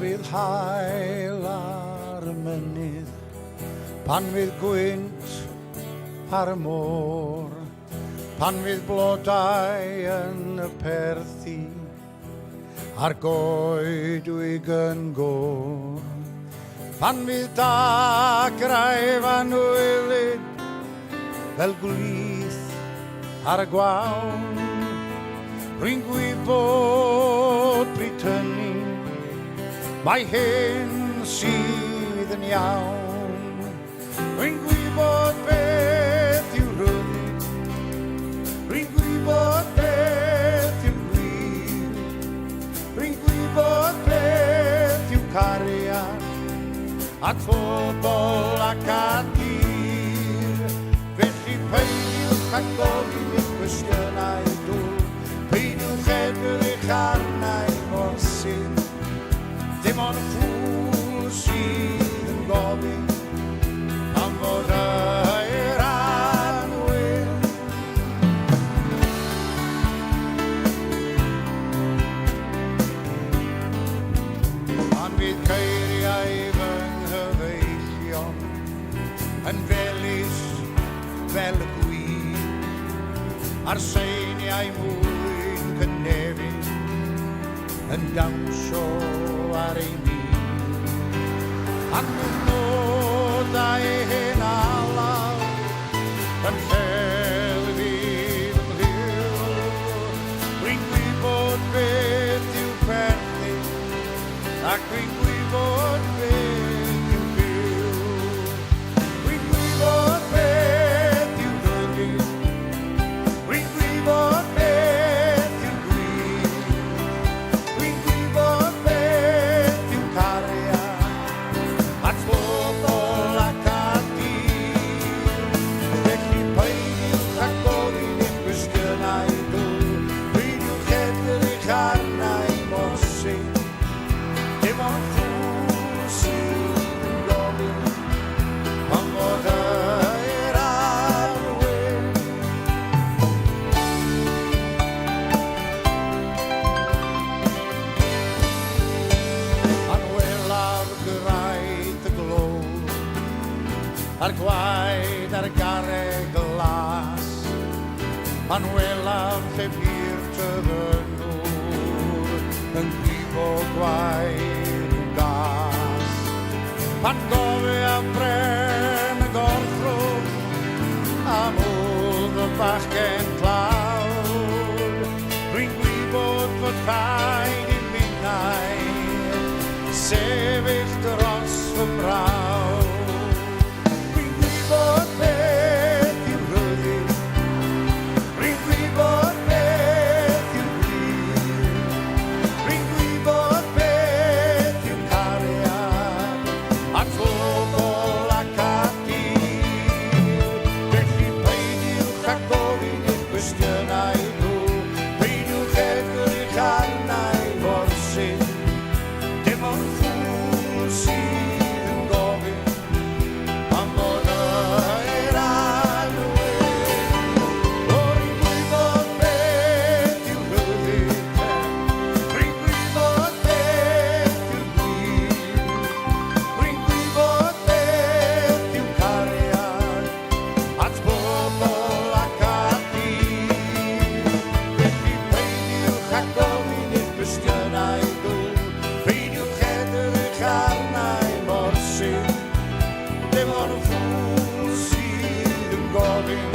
við hælar mynydd, pan fydd gwynt ar y môr, pan fydd blodau yn y perthi, a'r goedwig yn gór, pan fydd dagrau fan wylid, fel gwlyth ar y gwawn, rwy'n gwybod bryd hynny, mae hyn sydd yn iawn. Rwy'n gwybod beth yw rhyddid, rwy'n gwybod beth yw gwir, rwy'n gwybod beth yw cariad, at phobl ac at dir. Felly peidiwch ag gofyn eich cwestiynau dŵr, peidiwch edrych arnau mor sy'n, dim ond ffwl sydd yn gofyn am fod yr anwyl. Pan fydd ceiriau fy nghyfeillion yn felys fel y gwir, a'r seiniau mwyn cynefin yn dawnsio ar ei ni, ac yn nodau hen alaw yn llew fydd ymddiw. Rwy'n gwybod beth yw perthyn, ac rwy'n gwybod beth yw byw. Rwy'n gwybod beth yw rydyn, rwy'n gwybod beth yw gwir, rwy'n gwybod beth yw cariad, at phobl ac at dir. Felly peidiwch ag gofyn eich cwestiynau dŵr, peidiwch edrych arnau mor sy'n, dim ond ffwl sydd yn gofyn am fod yr anwyl. Pan welaf graid y glôd, a'r gwaed ar garreg glas, pan welaf lle byr tyddynwr yn grifo gwaed i'w gas, pan gofio bren y gorffrwg am wdd y bachgen clawr. Rwy'n gwybod fod rhaid i minnau sefyll dros fy mrawd. Rwy'n gwybod beth yw rhyddid, rwy'n gwybod beth yw gwir, rwy'n gwybod beth yw cariad, at phobl ac at dir. Felly peidiwch ag gofyn eich cwestiynau dŵr, peidiwch edrych arnau mor sy'n, dim ond ffwl sydd yn gofyn am fod yr anwyl. O, rwy'n gwybod beth yw rhyddid, rwy'n gwybod beth yw gwir, rwy'n gwybod beth yw cariad, at phobl ac at dir. Felly peidiwch ag gofyn eich cwestiynau dŵr, peidiwch edrych arnau mor sy'n, dim ond ffwl sydd yn gofyn